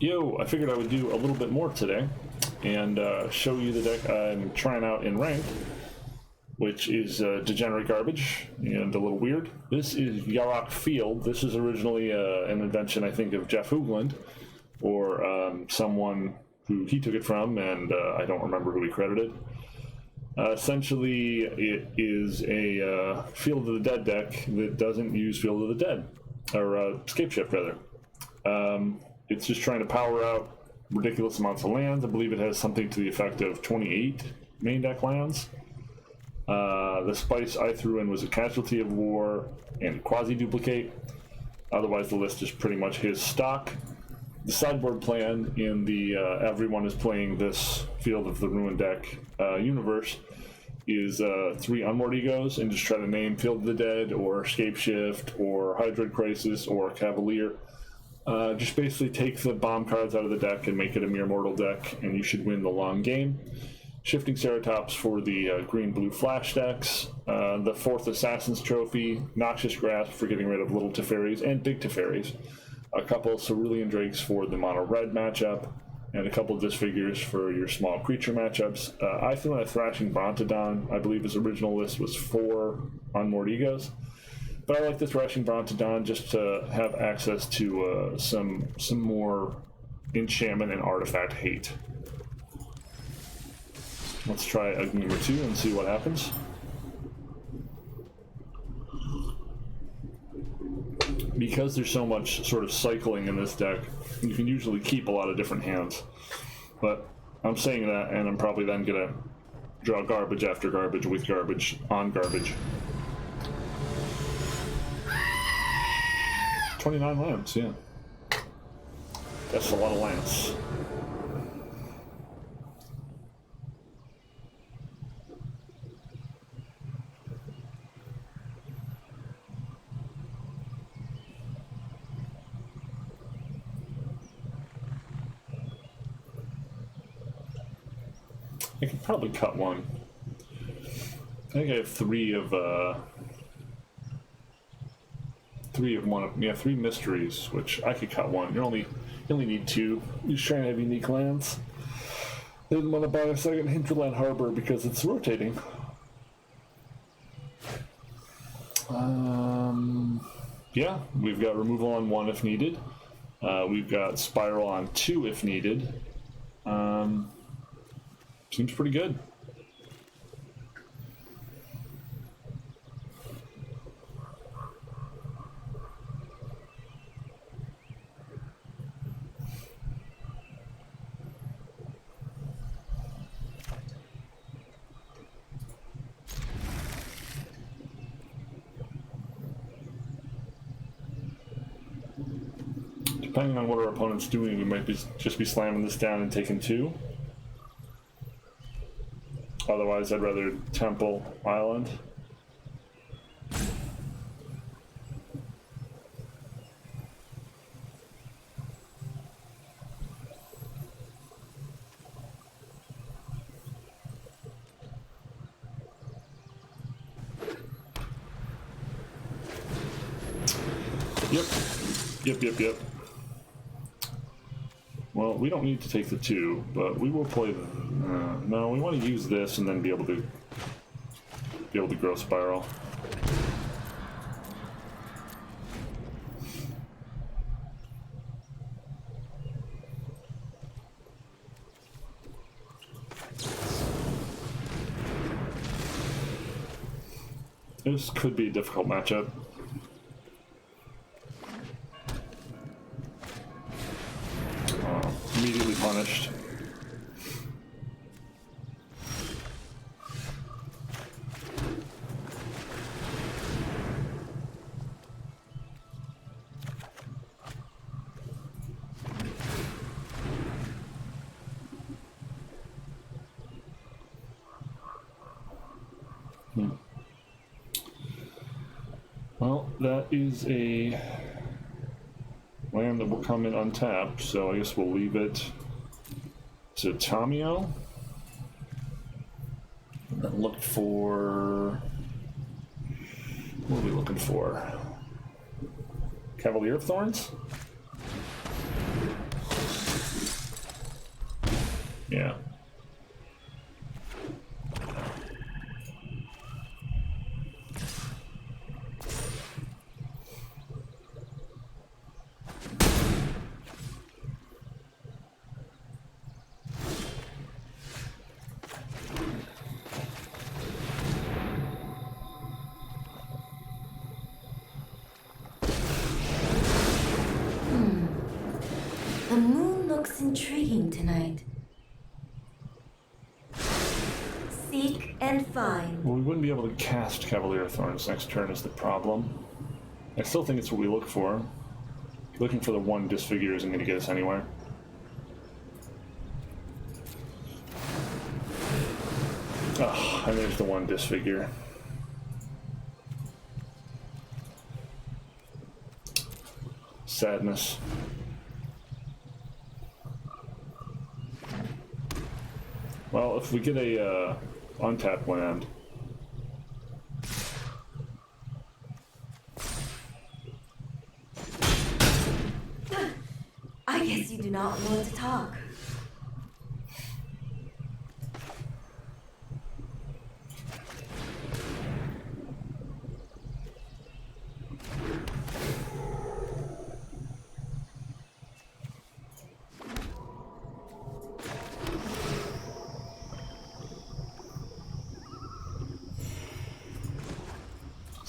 Yo, I figured I would do a little bit more today and show you the deck I'm trying out in ranked, which is degenerate garbage and a little weird. This is Yarok Field. This is originally an invention, I think, of Jeff Hoogland, or someone who he took it from, and I don't remember who he credited. Essentially, it is a Field of the Dead deck that doesn't use Field of the Dead, or Scape Shift, rather. It's just trying to power out ridiculous amounts of lands. I believe it has something to the effect of 28 main deck lands. The spice I threw in was a Casualty of War and Quasi-Duplicate. Otherwise, the list is pretty much his stock. The sideboard plan in the everyone is playing this Field of the Ruin deck universe is 3 Unmoored Egos, and just try to name Field of the Dead or Scape Shift or Hydroid Crisis or Cavalier. Just basically take the bomb cards out of the deck and make it a mere mortal deck, and you should win the long game. Shifting Ceratops for the green-blue flash decks, the 4th Assassin's Trophy, Noxious Grasp for getting rid of little Teferis and big Teferis, a couple Cerulean Drakes for the mono-red matchup, and a couple Disfigures for your small creature matchups. I threw in a Thrashing Brontodon. I believe his original list was 4 Unmoored Egos. But I like the Thrashing Brontodon just to have access to some more enchantment and artifact hate. Let's try Ugly number 2 and see what happens. Because there's so much sort of cycling in this deck, you can usually keep a lot of different hands. But I'm saying that, and I'm probably then gonna draw garbage after garbage with garbage on garbage. 29 lands, yeah. That's a lot of lands. I could probably cut one. I think I have 3 of one of, yeah, 3 mysteries, which I could cut one. You only need 2. You're just trying to have unique lands. Didn't want to buy a second Hinterland Harbor because it's rotating. Yeah, we've got removal on 1 if needed. We've got spiral on 2 if needed. Seems pretty good. Depending on what our opponent's doing, we might just be slamming this down and taking 2. Otherwise, I'd rather Temple Island. Yep. Well, we don't need to take the 2, but we will play the... no, we want to use this and then be able to grow spiral. This could be a difficult matchup. Immediately punished. Well, that is a land that will come in untapped, so I guess we'll leave it to Tamio. And then look for... what are we looking for? Cavalier of Thorns? Yeah. The moon looks intriguing tonight. Seek and find. Well, we wouldn't be able to cast Cavalier Thorns next turn is the problem. I still think it's what we look for. Looking for the one disfigure isn't going to get us anywhere. Oh, and there's the one disfigure. Sadness. Well, if we get a untapped land, I guess you do not want to talk.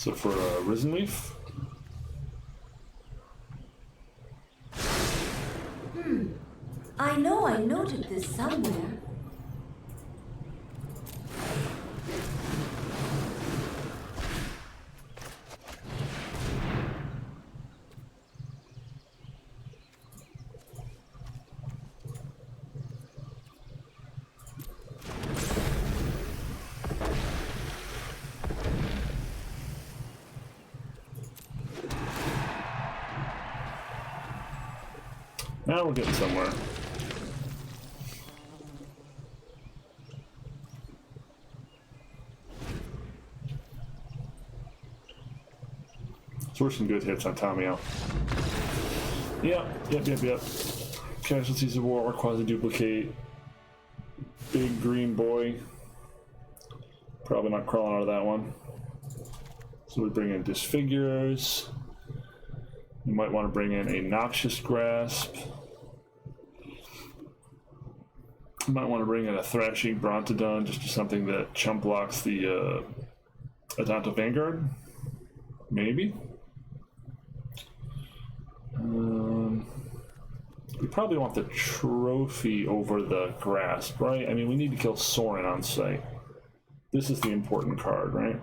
so for a Risen Leaf, I know I noted this somewhere. now we're getting somewhere. So we're some good hits on Tamio. Yep. Casualties of War, Quasi-Duplicate. Big green boy. Probably not crawling out of that one. So we bring in Disfigurers. We might want to bring in a Noxious Grasp. We might want to bring in a Thrashing Brontodon, just something that chump blocks the Adonto Vanguard. Maybe. We probably want the trophy over the grasp, right? I mean, we need to kill Sorin on sight. This is the important card, right?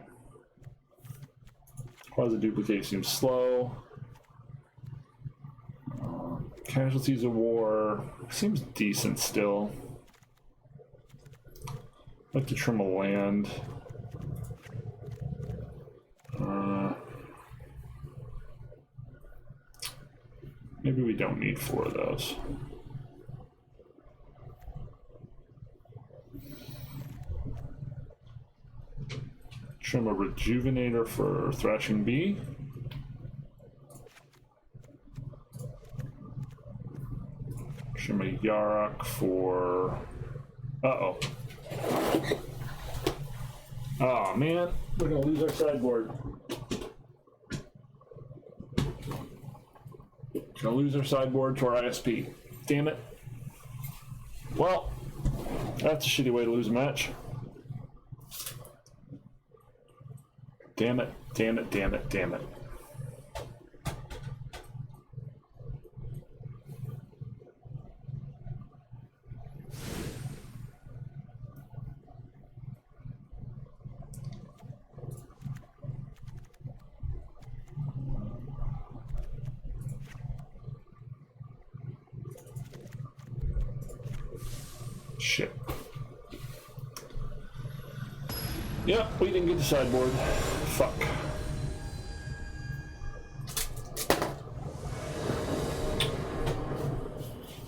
Quasi-Duplicate seems slow. Casualties of War seems decent still. I'd like to trim a land. Maybe we don't need 4 of those. Trim a Rejuvenator for Thrashing Bee. Trim a Yarok for... Uh-oh. Oh, man. We're going to lose our sideboard. Gonna lose our sideboard to our ISP. Damn it. Well, that's a shitty way to lose a match. Damn it. Shit. Yep, we didn't get the sideboard. Fuck.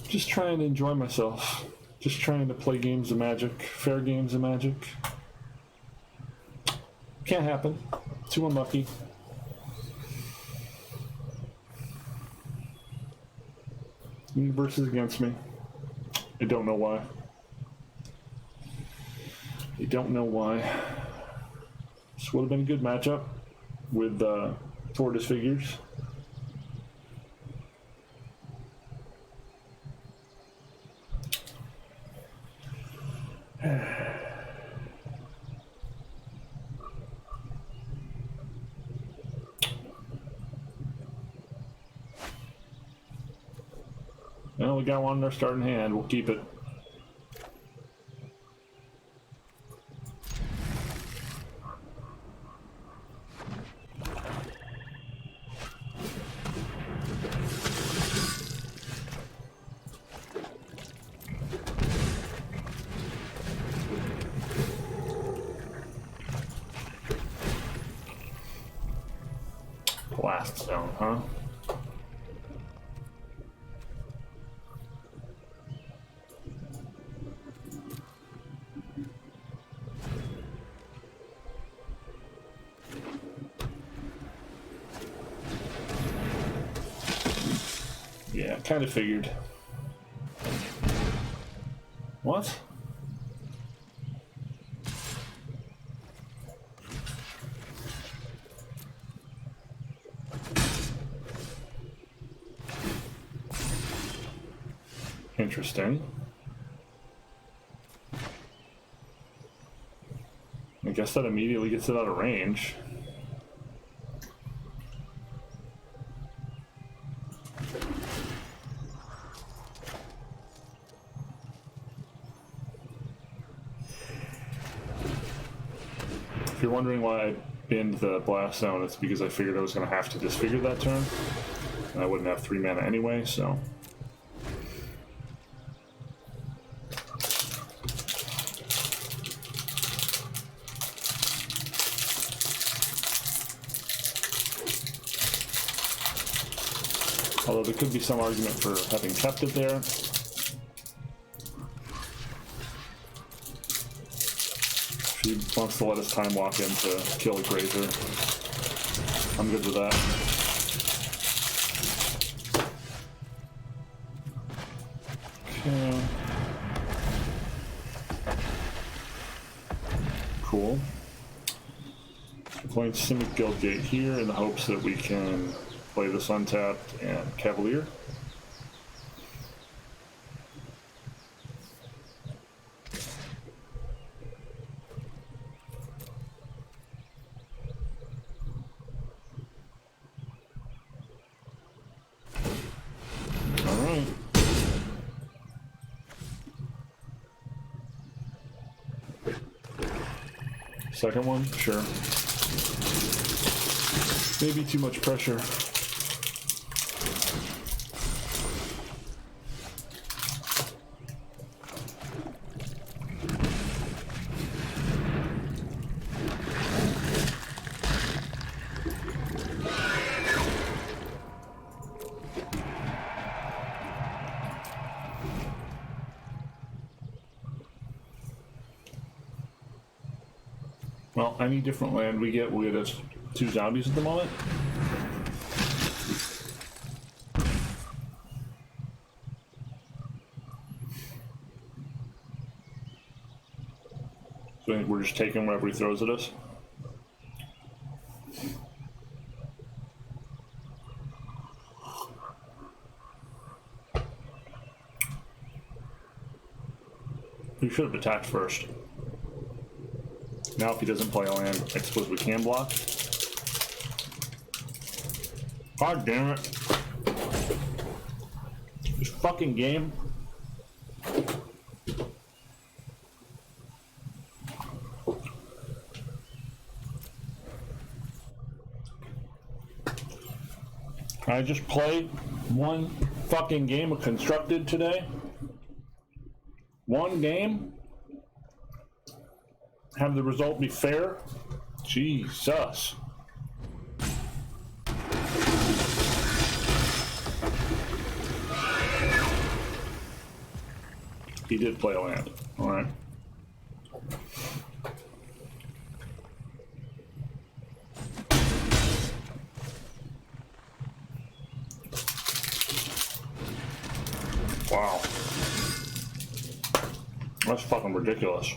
Just trying to enjoy myself. Just trying to play games of Magic. Fair games of Magic. Can't happen. Too unlucky. Universe is against me. I don't know why. don't know why. This would have been a good matchup with tortoise figures. Well, we got one in our starting hand. We'll keep it. Blast zone, huh? Yeah, kind of figured. What? Interesting. I guess that immediately gets it out of range. If you're wondering why I binned the blast zone, it's because I figured I was going to have to disfigure that turn. And I wouldn't have 3 mana anyway, so... Although there could be some argument for having kept it there. She wants to let us time walk in to kill a grazer. I'm good with that. Okay. Cool. We're playing Simic Guildgate here in the hopes that we can play this untapped and Cavalier. Alright. Second one? Sure. Maybe too much pressure. Well, any different land we get, we'll get us 2 zombies at the moment. So I think we're just taking whatever he throws at us. We should have attacked first. Now if he doesn't play a land, I suppose we can block. God damn it. This fucking game. I just played one fucking game of Constructed today. One game. Have the result be fair? Jesus. He did play a land. All right. Wow. That's fucking ridiculous.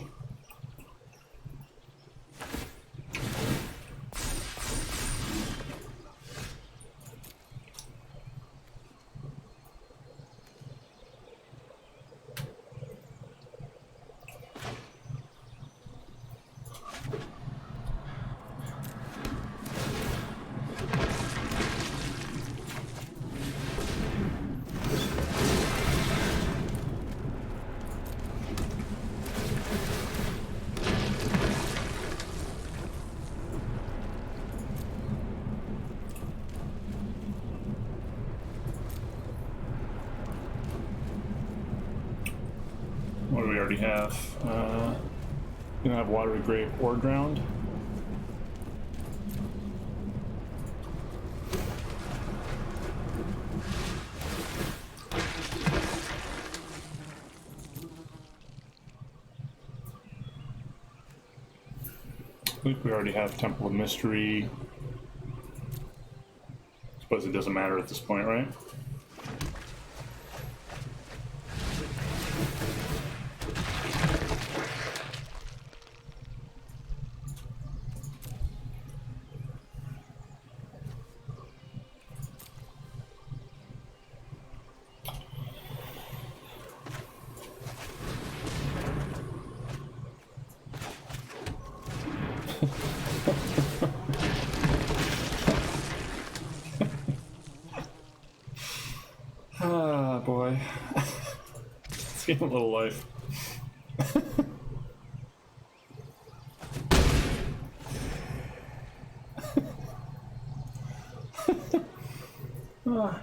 What do we already have? Gonna have watery grave or drowned. I think we already have Temple of Mystery. Suppose it doesn't matter at this point, right? Ah, boy. Let's give him a little life. Ah.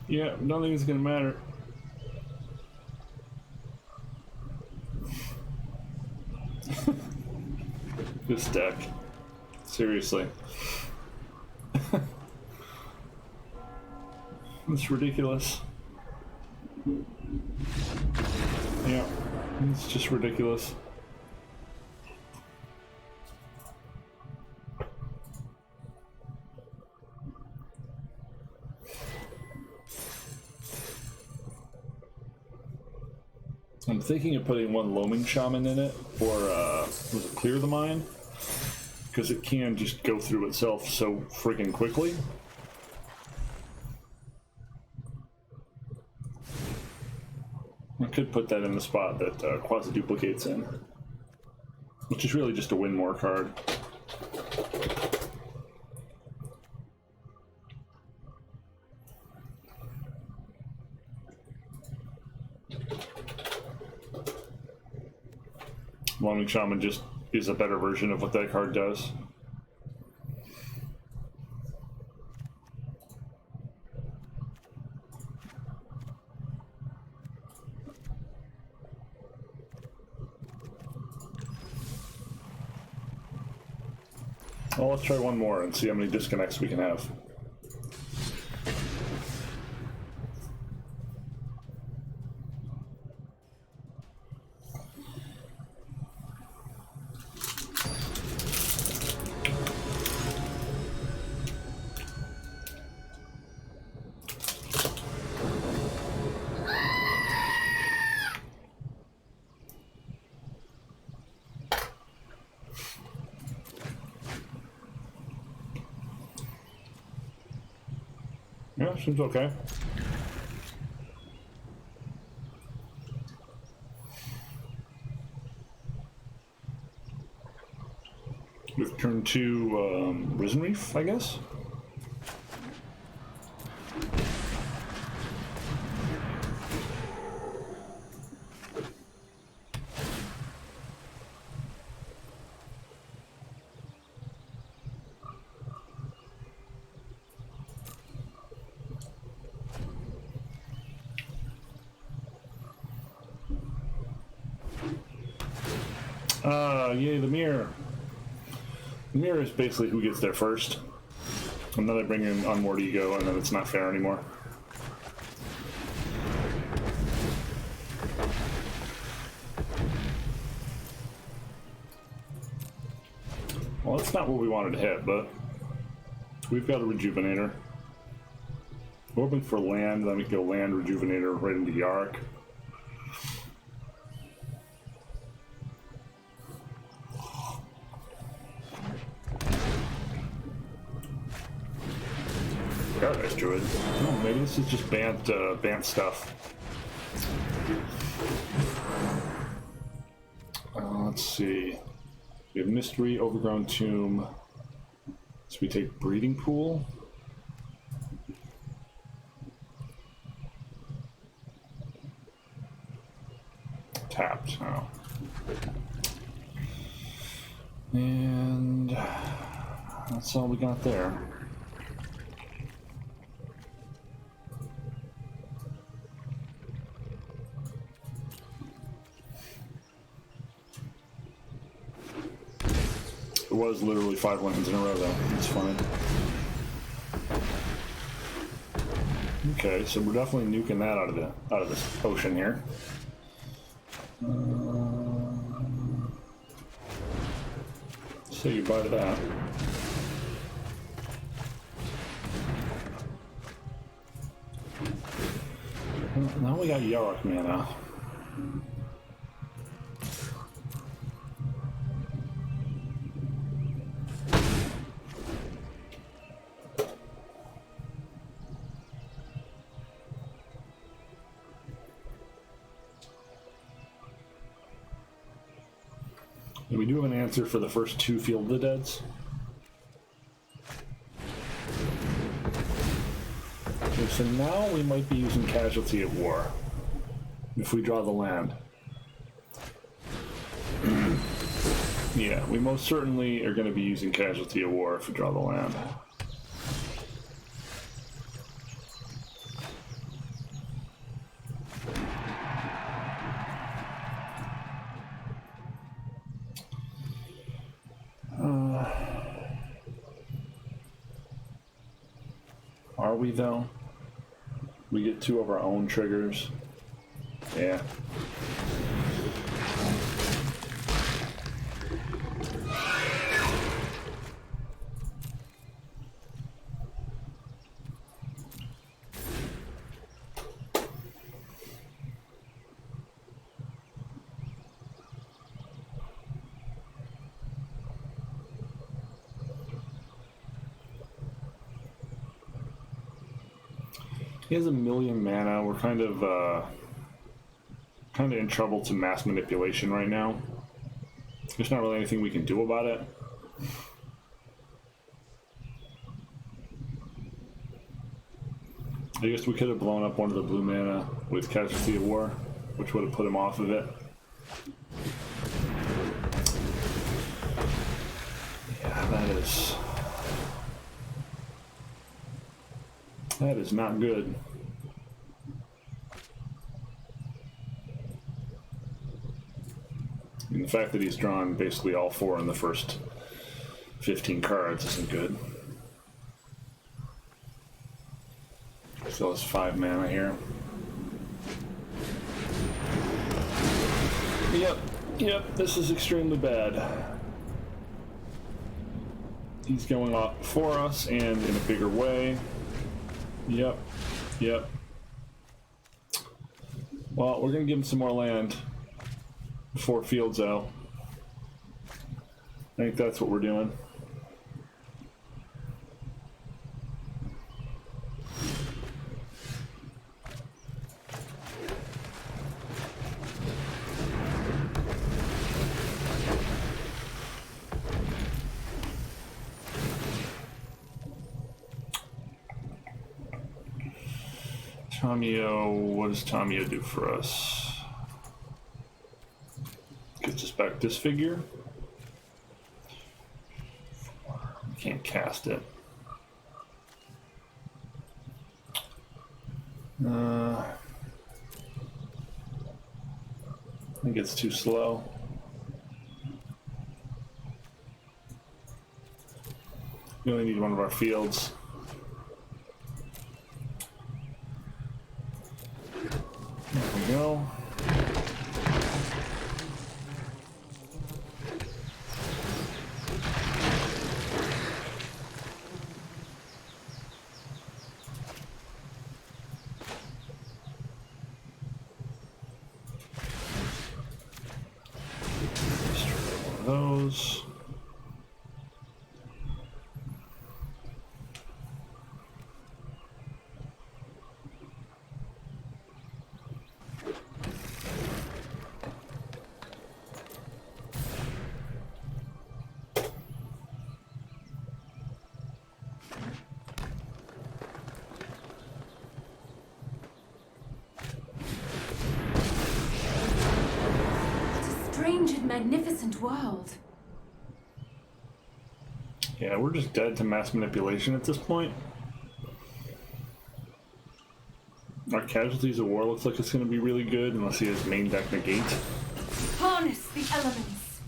Yeah, nothing's gonna matter. This deck. Seriously. It's ridiculous. Yeah, it's just ridiculous. I'm thinking of putting one Loaming Shaman in it, or was it Clear the Mind? Because it can just go through itself so friggin' quickly. I could put that in the spot that Quasi-Duplicate's in, which is really just a win more card. Loaming Shaman just is a better version of what that card does. Well, let's try one more and see how many disconnects we can have. Yeah, seems okay. We've turned to Risen Reef, I guess. Yay, the mirror. The mirror is basically who gets there first. And then I bring in Unmoored Ego, and then it's not fair anymore. Well, that's not what we wanted to hit, but we've got a Rejuvenator. We're hoping for land, then we can go land Rejuvenator right into Yarok. Paradise Druid. Oh, maybe this is just Bant stuff. Let's see. We have Mystery, Overgrown Tomb. So we take Breeding Pool. Tapped. Oh. And that's all we got there. was literally 5 wins in a row, though. It's funny. Okay, so we're definitely nuking that out of this ocean here. Say goodbye to that. Now we got Yarok mana. We do have an answer for the first 2 Field of the Deads. Okay, so now we might be using Casualty at War if we draw the land. Yeah, we most certainly are going to be using Casualty at War if we draw the land. Are we though? We get 2 of our own triggers. Yeah. He has 1,000,000 mana. We're kind of in trouble to mass manipulation right now. There's not really anything we can do about it. I guess we could have blown up one of the blue mana with Casualty of War, which would have put him off of it. Yeah, that is not good. And the fact that he's drawn basically all 4 in the first 15 cards isn't good. Still has 5 mana here. Yep, this is extremely bad. He's going off before us and in a bigger way. Yep. Well, we're gonna give him some more land before Field's out. I think that's what we're doing. Tamio, what does Tamio do for us? Gets us back this figure. We can't cast it. I think it's too slow. We only need one of our fields. There we go. Those. Strange and magnificent world. Yeah, we're just dead to mass manipulation at this point. Our Casualties of War looks like it's going to be really good unless he has main deck negate. Harness the elements.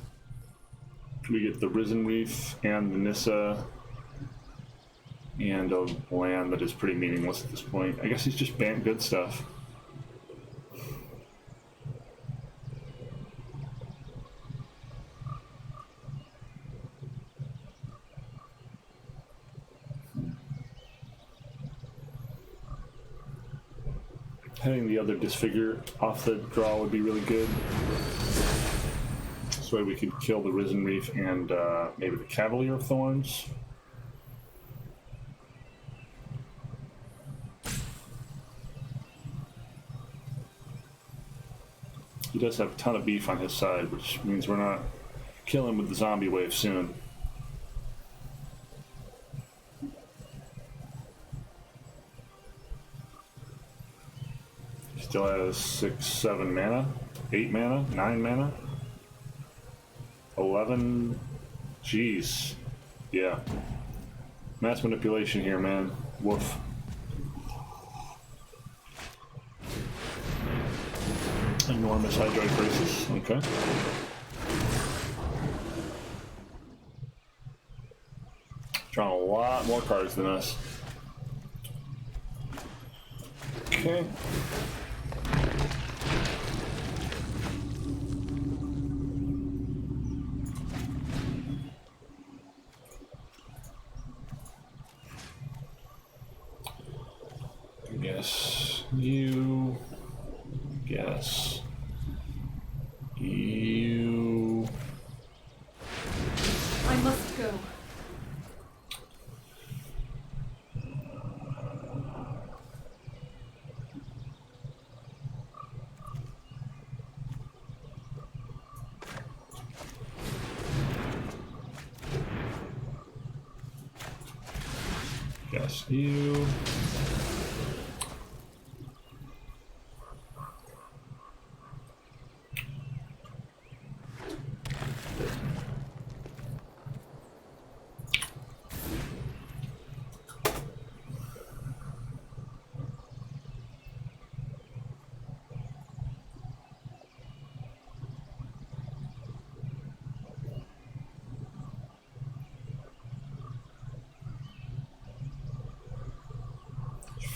We get the Risen Reef and the Nissa and a land that is pretty meaningless at this point. I guess he's just banned good stuff. Having the other disfigure off the draw would be really good. This way we could kill the Risen Reef and maybe the Cavalier of Thorns. He does have a ton of beef on his side, which means we're not killing with the zombie wave soon. Still has 6, 7 mana, 8 mana, 9 mana, 11. Jeez. Yeah. Mass manipulation here, man. Woof. Enormous hydroid braces. Okay. Drawing a lot more cards than us. Okay. Guess you. Guess you. I must go. Guess you.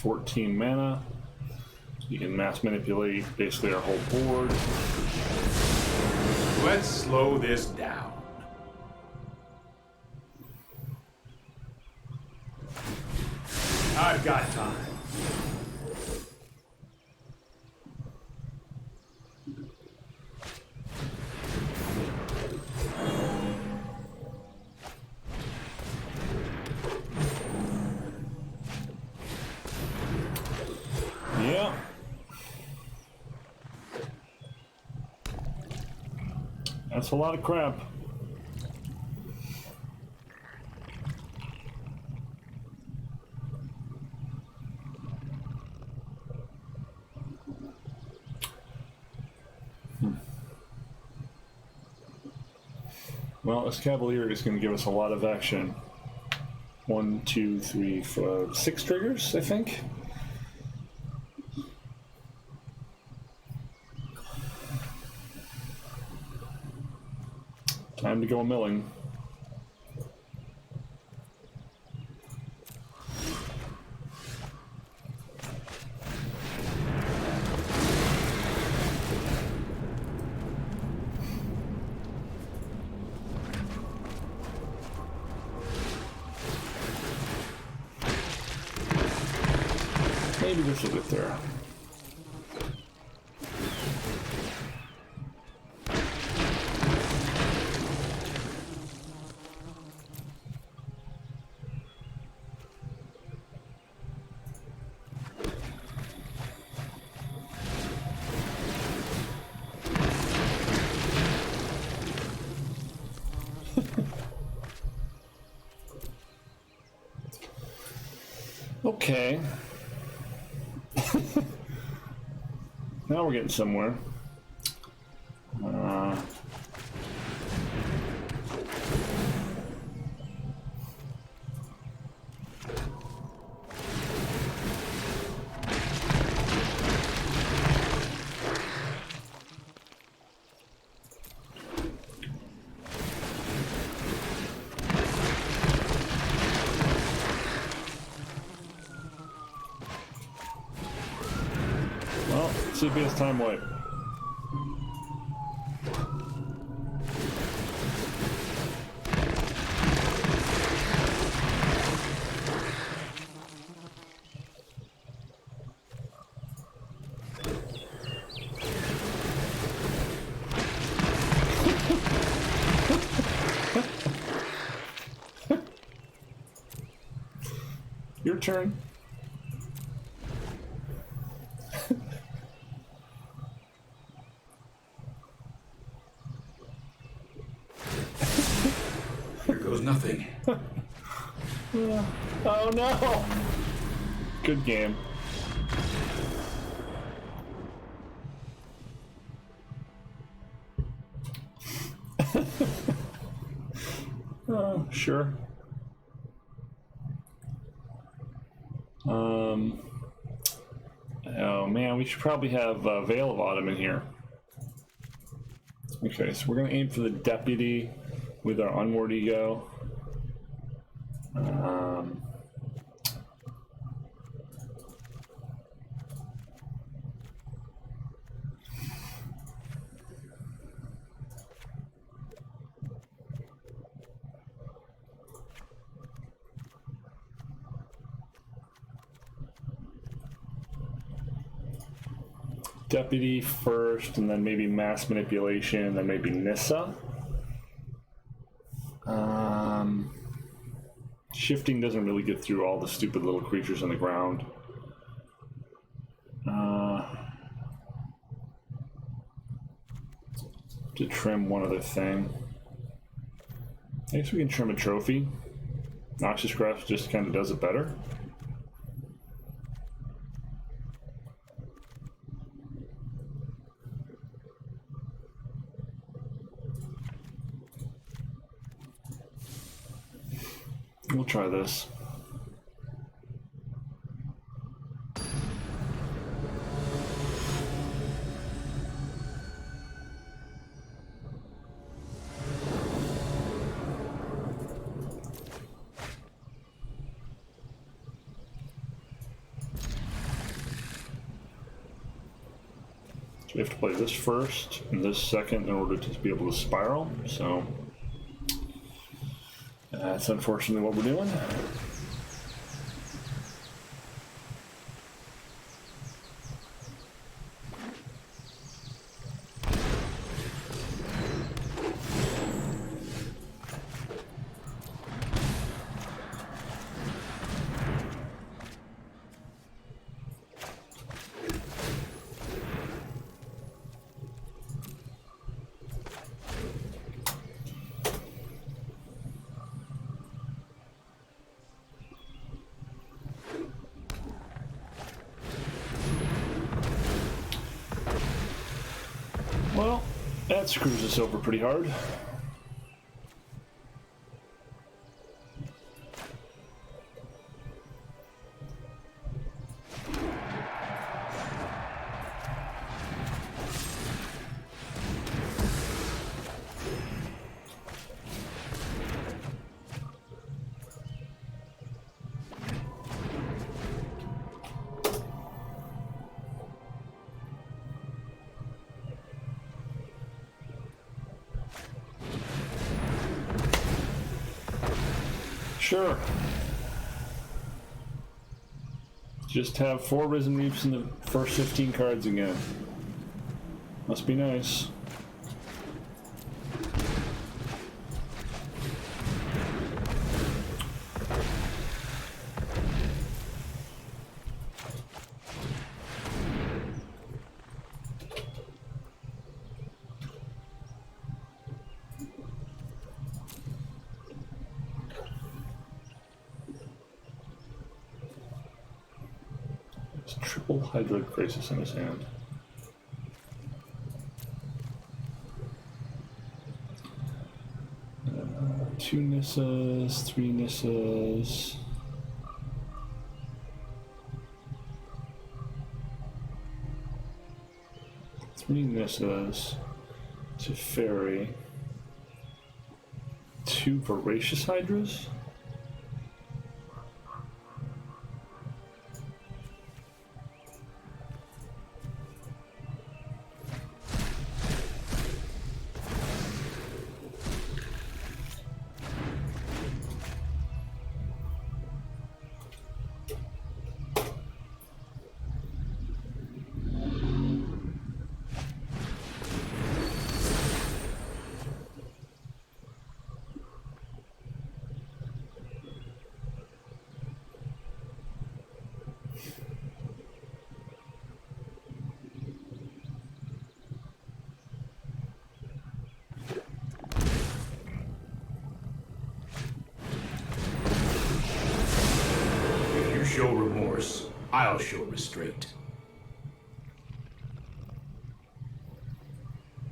$14 mana. You can mass manipulate basically our whole board. Let's slow this down. I've got time. Yeah. That's a lot of crap. Well, this Cavalier is going to give us a lot of action. 1, 2, 3, 4, 6 triggers, I think. Time to go milling. Maybe this will get there. Okay. Now we're getting somewhere. CPS time wipe. Your turn. Here goes nothing. Oh no! Good game. Sure. Oh man, we should probably have Veil of Autumn in here. Okay, so we're gonna aim for the deputy with our unmoored ego. Deputy first, and then maybe mass manipulation, then maybe Nissa. Shifting doesn't really get through all the stupid little creatures on the ground. To trim one other thing. I guess we can trim a trophy. Noxious Grasp just kind of does it better. We'll try this. So we have to play this first and this second in order to be able to spiral, so that's unfortunately what we're doing. Well, that screws us over pretty hard. Sure. Just have 4 Risen Reaps in the first 15 cards again. Must be nice. Triple Hydroid Crisis in his hand. Two Nissas, 3 Nissas. Three Nissas to Fairy. 2 Voracious Hydras. show remorse. I'll show restraint.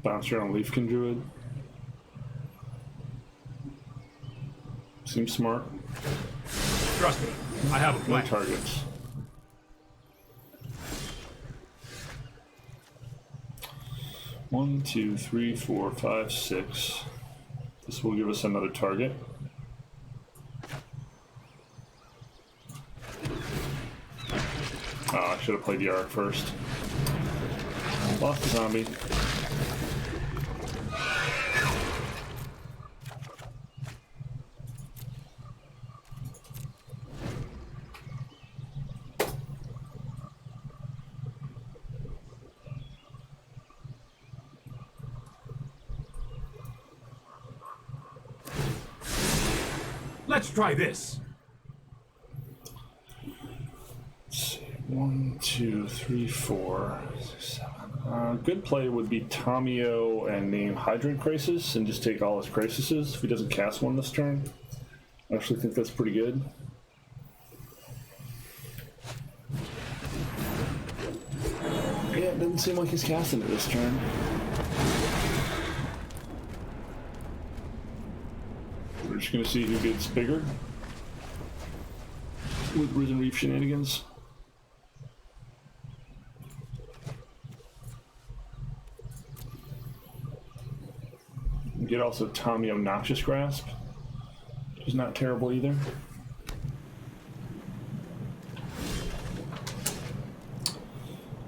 Bouncer on Leafkin Druid. Seems smart. Trust me, I have a No plan. targets. One, two, three, four, five, six. This will give us another target. Oh, I should have played Yarok first. Lost the zombie. Let's try this. Let's see. 1, 2, 3, 4, 6, 7. Good play would be Tomio and name Hydrant Crisis and just take all his Crisises if he doesn't cast one this turn. I actually think that's pretty good. Yeah, it doesn't seem like he's casting it this turn. We're just gonna see who gets bigger with Risen Reef shenanigans. You get also Tomio Noxious Grasp, which is not terrible either.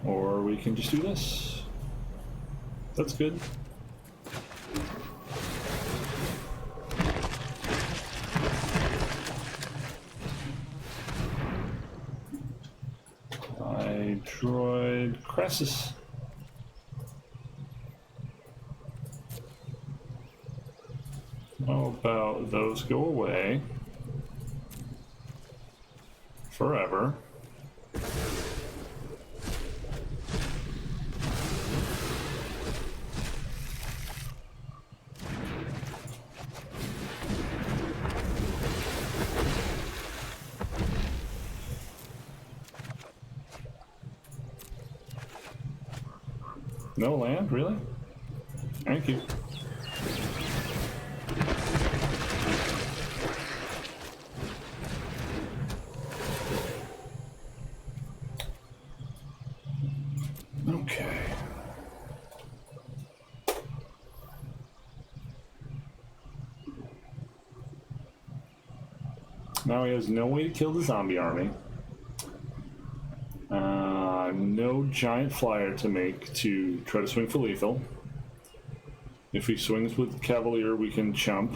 Or we can just do this. That's good. Droid Crassus. How about those go away forever? No land, really? Thank you. Okay. Now he has no way to kill the zombie army. No giant flyer to make to try to swing for lethal. If he swings with Cavalier, we can chump.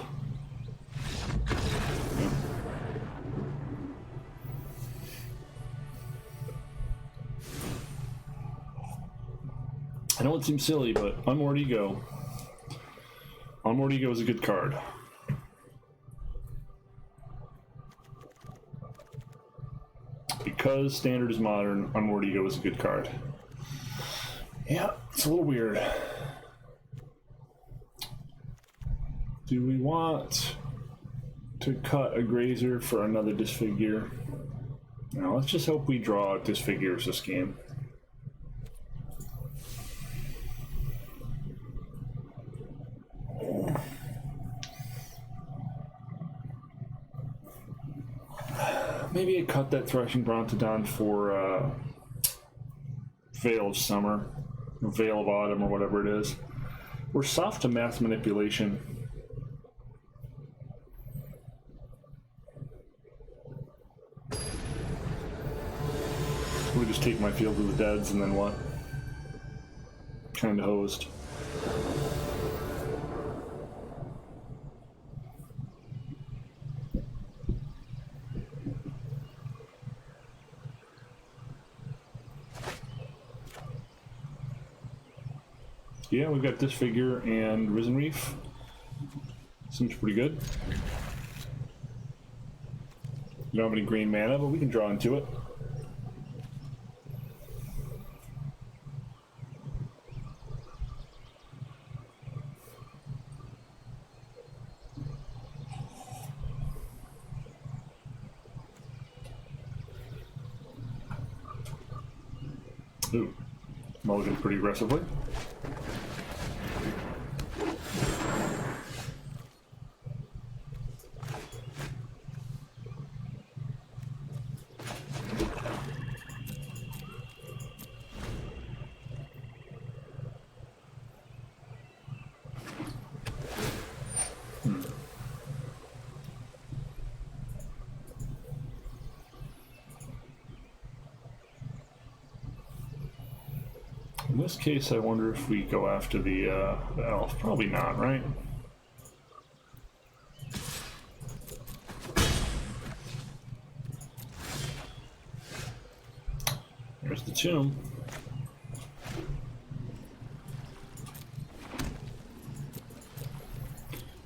Yeah. I know it seems silly, but Unmoored Ego. Unmoored Ego is a good card. Because Standard is modern, Unmoored Ego is a good card. Yeah, it's a little weird. Do we want to cut a Grazer for another Disfigure? No, let's just hope we draw Disfigures this game. Maybe I cut that Threshing Brontodon for Veil of Summer, or Veil of Autumn, or whatever it is. We're soft to Mass Manipulation. We just take my Field of the Deads and then what? Kinda hosed. Yeah, we've got Disfigure and Risen Reef. Seems pretty good. We don't have any green mana, but we can draw into it. Ooh, mulligan pretty aggressively. In this case, I wonder if we go after the elf. Probably not, right? There's the tomb.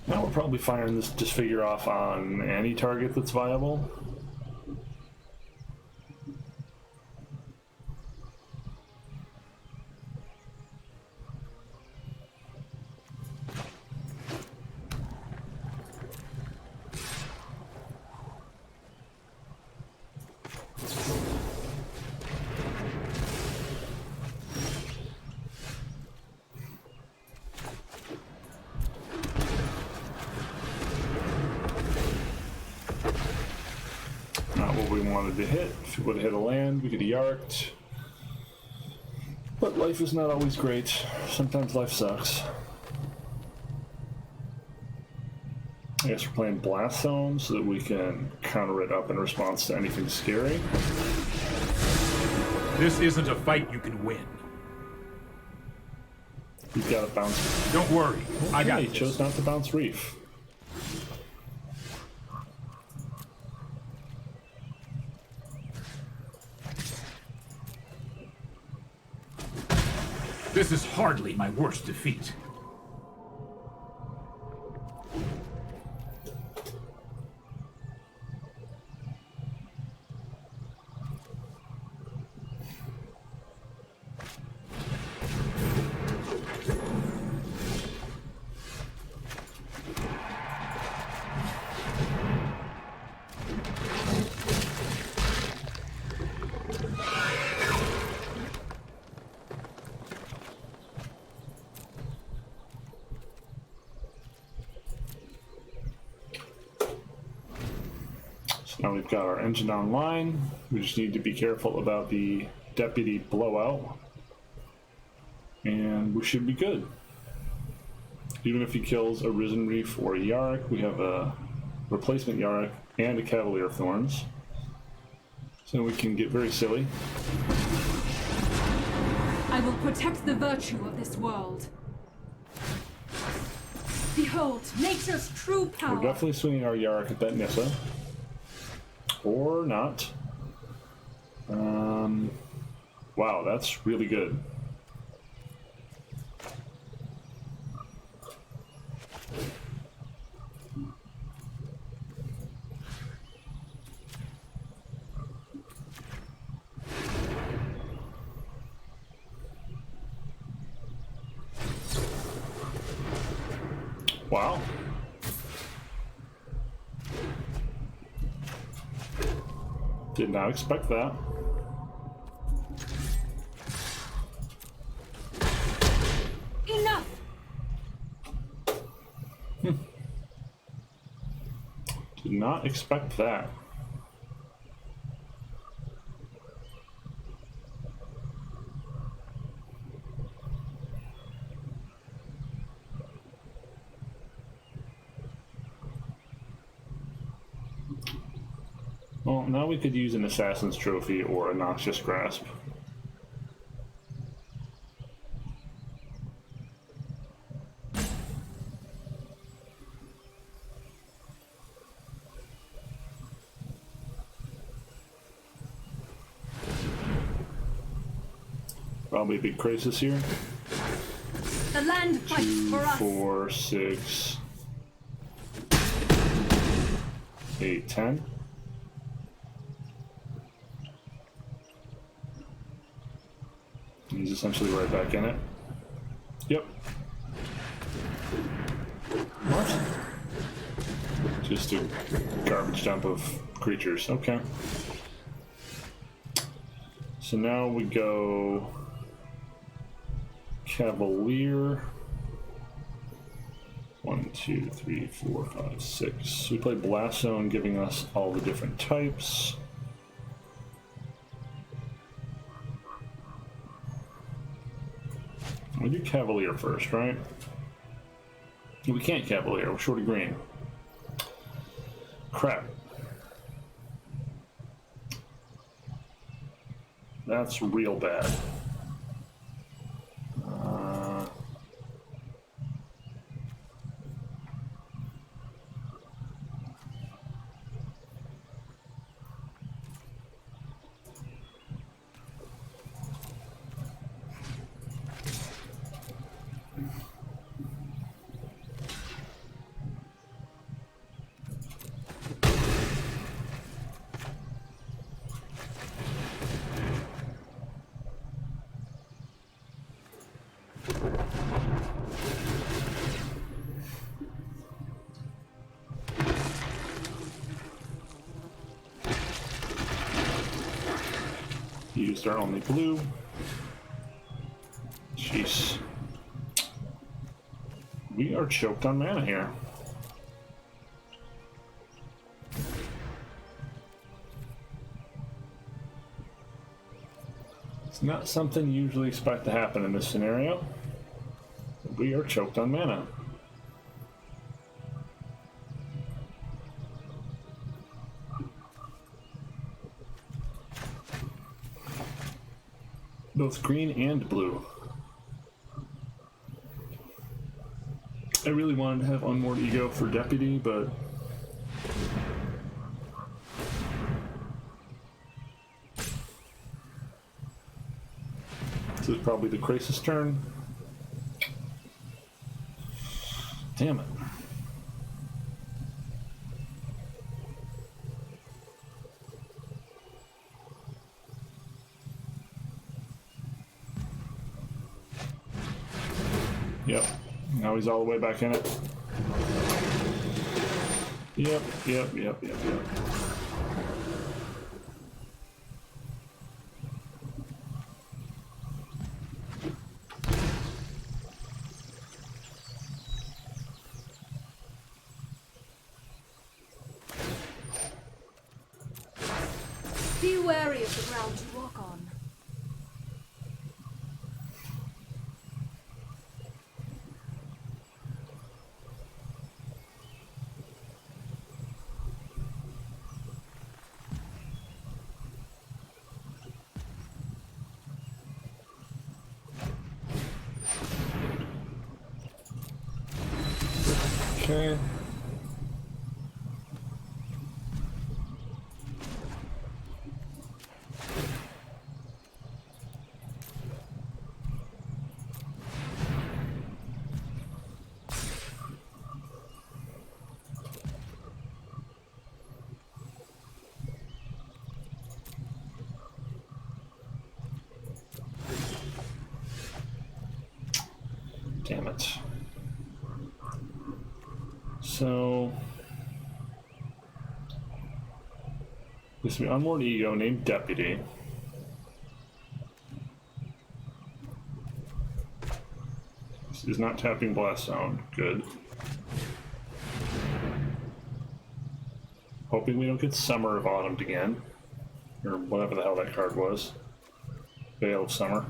Now we're probably firing this disfigure off on any target that's viable. Not what we wanted to hit. If we would have hit a land, we could have yarked. But life is not always great. Sometimes life sucks. I guess we're playing Blast Zone so that we can counter it up in response to anything scary. This isn't a fight you can win. You've got to bounce. Don't worry, I got He this. chose not to bounce Reef. This is hardly my worst defeat. Now we've got our engine online. We just need to be careful about the deputy blowout. And we should be good. Even if he kills a Risen Reef or a Yarok, we have a replacement Yarok and a Cavalier Thorns. So we can get very silly. I will protect the virtue of this world. Behold, nature's true power. We're definitely swinging our Yarok at that Nissa. Or not. Wow, that's really good. Wow. Did not expect that. Enough! Did not expect that. Well, now we could use an Assassin's Trophy or a Noxious Grasp. Probably a big crisis here. The land fights 2, for us. 4, 6, 8, 10. He's essentially right back in it. Yep. What? Just a garbage dump of creatures. Okay. So now we go Cavalier. 1, 2, 3, 4, 5, 6. So we play Blast Zone, giving us all the different types. We do Cavalier first, right? We can't Cavalier, we're short of green. Crap. That's real bad. Used our only blue. Jeez. We are choked on mana here. It's not something you usually expect to happen in this scenario. We are choked on mana. Both green and blue. I really wanted to have unmoored ego for deputy, but this is probably the crisis turn. Damn it. Yep, now he's all the way back in it. Yep. Be wary of the ground you walk on. Okay. Damn it. So this will be unmoored ego named Deputy. This is not tapping Blast Zone. Good. Hoping we don't get Summer of Autumn again. Or whatever the hell that card was. Veil of Summer.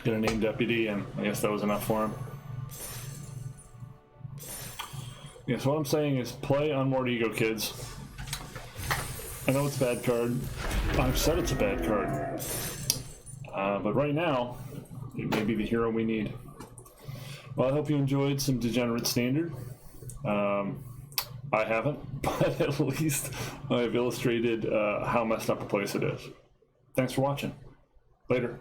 Gonna name Deputy, and I guess that was enough for him. Yeah, so what I'm saying is play Unmoored Ego, kids. I know it's a bad card. I've said it's a bad card. But right now, it may be the hero we need. Well, I hope you enjoyed some Degenerate Standard. I haven't, but at least I've illustrated how messed up a place it is. Thanks for watching. Later.